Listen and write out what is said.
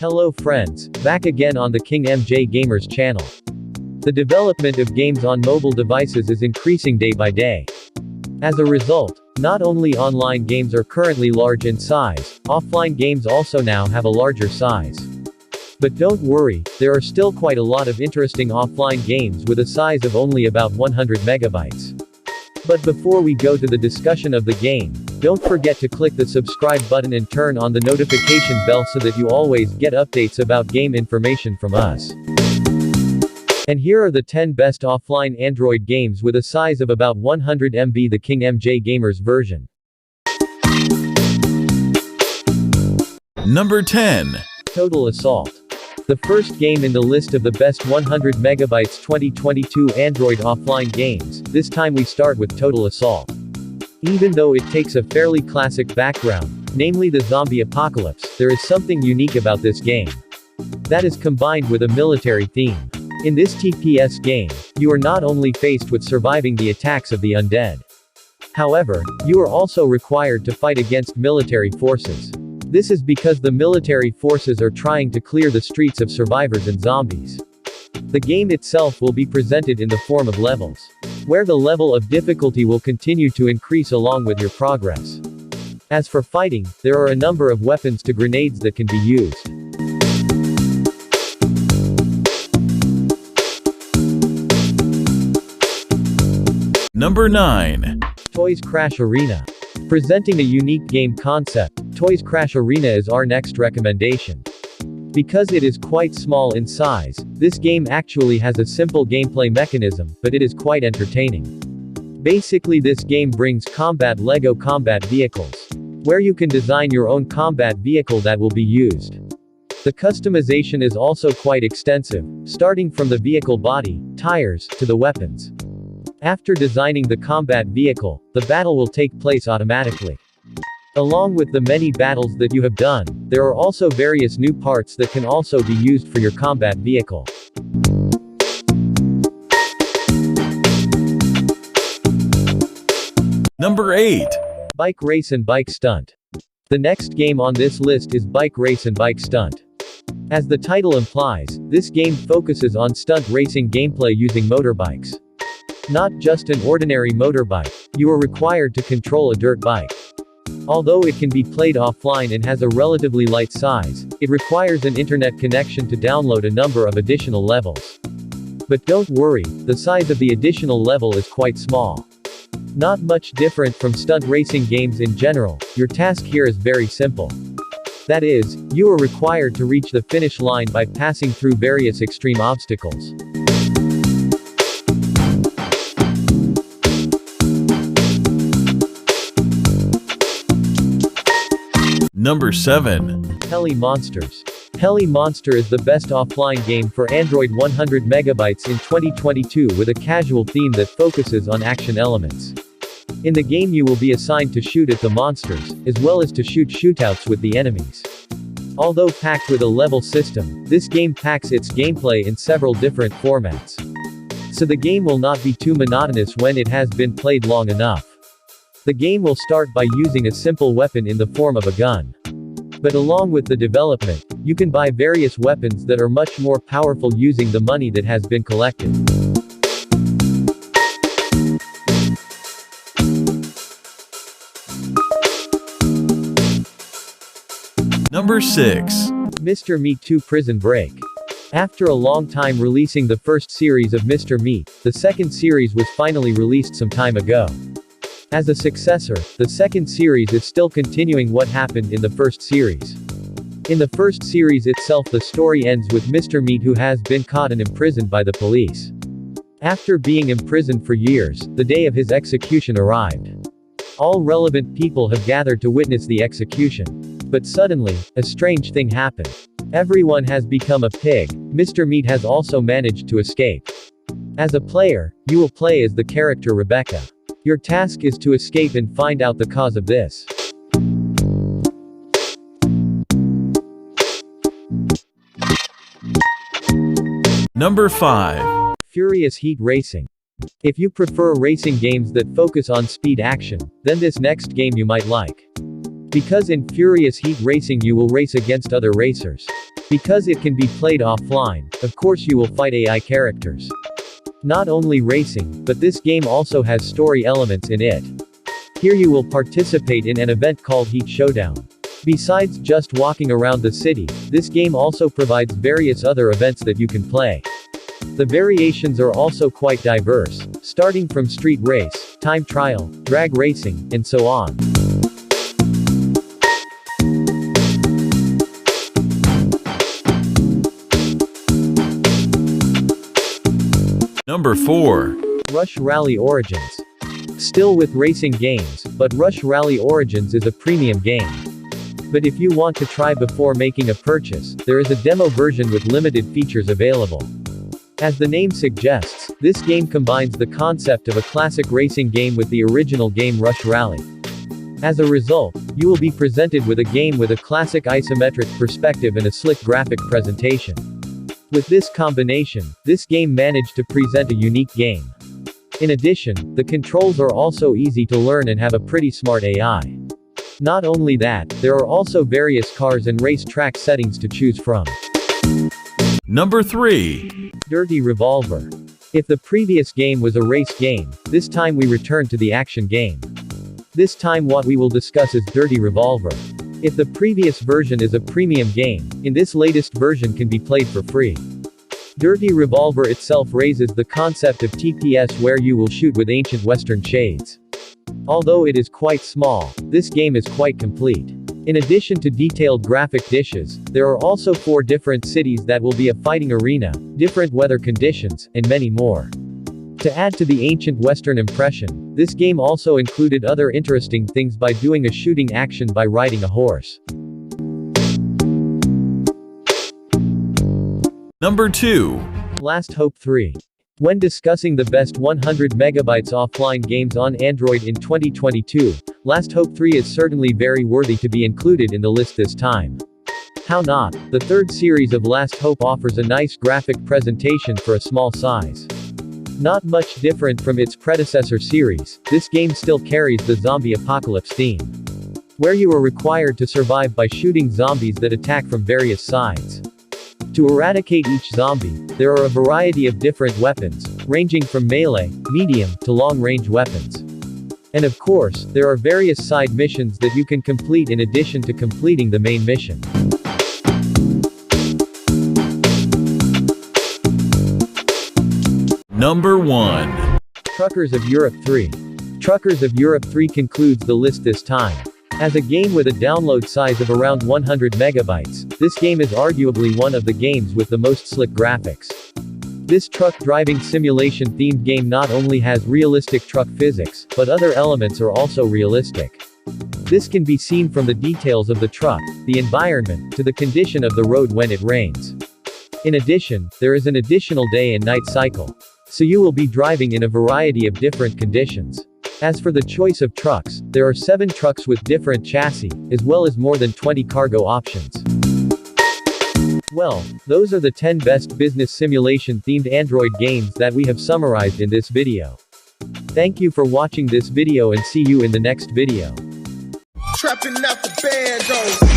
Hello friends, back again on the King MJ Gamerz channel. The development of games on mobile devices is increasing day by day. As a result, not only online games are currently large in size, offline games also now have a larger size. But don't worry, there are still quite a lot of interesting offline games with a size of only about 100 megabytes. But before we go to the discussion of the game, don't forget to click the subscribe button and turn on the notification bell so that you always get updates about game information from us. And here are the 10 best offline Android games with a size of about 100 MB, the King MJ Gamerz version. Number 10. Total Assault. The first game in the list of the best 100 megabytes 2022 Android offline games. This time we start with Total Assault. Even though it takes a fairly classic background, namely the zombie apocalypse, there is something unique about this game. That is combined with a military theme. In this TPS game, you are not only faced with surviving the attacks of the undead. However, you are also required to fight against military forces. This is because the military forces are trying to clear the streets of survivors and zombies. The game itself will be presented in the form of levels, where the level of difficulty will continue to increase along with your progress. As for fighting, there are a number of weapons to grenades that can be used. Number 9. Toys Crash Arena. Presenting a unique game concept, Toys Crash Arena is our next recommendation. Because it is quite small in size, this game actually has a simple gameplay mechanism, but it is quite entertaining. Basically, this game brings combat Lego combat vehicles, where you can design your own combat vehicle that will be used. The customization is also quite extensive, starting from the vehicle body, tires, to the weapons. After designing the combat vehicle, the battle will take place automatically. Along with the many battles that you have done, there are also various new parts that can also be used for your combat vehicle. Number 8. Bike Race and Bike Stunt. The next game on this list is Bike Race and Bike Stunt. As the title implies, this game focuses on stunt racing gameplay using motorbikes. Not just an ordinary motorbike, you are required to control a dirt bike. Although it can be played offline and has a relatively light size, it requires an internet connection to download a number of additional levels. But don't worry, the size of the additional level is quite small. Not much different from stunt racing games in general, your task here is very simple. That is, you are required to reach the finish line by passing through various extreme obstacles. Number 7. Heli Monsters. Heli Monster is the best offline game for Android 100 megabytes in 2022 with a casual theme that focuses on action elements. In the game you will be assigned to shoot at the monsters, as well as to shoot shootouts with the enemies. Although packed with a level system, this game packs its gameplay in several different formats. So the game will not be too monotonous when it has been played long enough. The game will start by using a simple weapon in the form of a gun. But along with the development, you can buy various weapons that are much more powerful using the money that has been collected. Number 6. Mr. Meat 2 Prison Break. After a long time releasing the first series of Mr. Meat, the second series was finally released some time ago. As a successor, the second series is still continuing what happened in the first series. In the first series itself, the story ends with Mr. Meat who has been caught and imprisoned by the police. After being imprisoned for years, the day of his execution arrived. All relevant people have gathered to witness the execution. But suddenly, a strange thing happened. Everyone has become a pig. Mr. Meat has also managed to escape. As a player, you will play as the character Rebecca. Your task is to escape and find out the cause of this. Number 5. Furious Heat Racing. If you prefer racing games that focus on speed action, then this next game you might like. Because in furious heat racing you will race against other racers. Because it can be played offline, of course you will fight AI characters. Not only racing, but this game also has story elements in it. Here you will participate in an event called Heat Showdown. Besides just walking around the city, this game also provides various other events that you can play. The variations are also quite diverse, starting from street race, time trial, drag racing, and so on. Number 4. Rush Rally Origins. Still with racing games, but Rush Rally Origins is a premium game. But if you want to try before making a purchase, there is a demo version with limited features available. As the name suggests, this game combines the concept of a classic racing game with the original game Rush Rally. As a result, you will be presented with a game with a classic isometric perspective and a slick graphic presentation. With this combination, this game managed to present a unique game. In addition, the controls are also easy to learn and have a pretty smart AI. Not only that, there are also various cars and race track settings to choose from. Number 3. Dirty Revolver. If the previous game was a race game, this time we return to the action game. This time what we will discuss is Dirty Revolver. If the previous version is a premium game, in this latest version can be played for free. Dirty Revolver itself raises the concept of TPS where you will shoot with ancient Western shades. Although it is quite small, this game is quite complete. In addition to detailed graphic dishes, there are also 4 different cities that will be a fighting arena, different weather conditions, and many more. To add to the ancient Western impression, this game also included other interesting things by doing a shooting action by riding a horse. Number 2. Last Hope 3. When discussing the best 100 megabytes offline games on Android in 2022, Last Hope 3 is certainly very worthy to be included in the list this time. How not? The third series of Last Hope offers a nice graphic presentation for a small size. Not much different from its predecessor series, this game still carries the zombie apocalypse theme, where you are required to survive by shooting zombies that attack from various sides. To eradicate each zombie, there are a variety of different weapons, ranging from melee, medium, to long-range weapons. And of course, there are various side missions that you can complete in addition to completing the main mission. Number 1. Truckers of Europe 3. Truckers of Europe 3 concludes the list this time. As a game with a download size of around 100 megabytes, this game is arguably one of the games with the most slick graphics. This truck driving simulation themed game not only has realistic truck physics, but other elements are also realistic. This can be seen from the details of the truck, the environment, to the condition of the road when it rains. In addition, there is an additional day and night cycle. So you will be driving in a variety of different conditions. As for the choice of trucks, there are 7 trucks with different chassis, as well as more than 20 cargo options. Well, those are the 10 best business simulation themed Android games that we have summarized in this video. Thank you for watching this video and see you in the next video. Trapping out the band,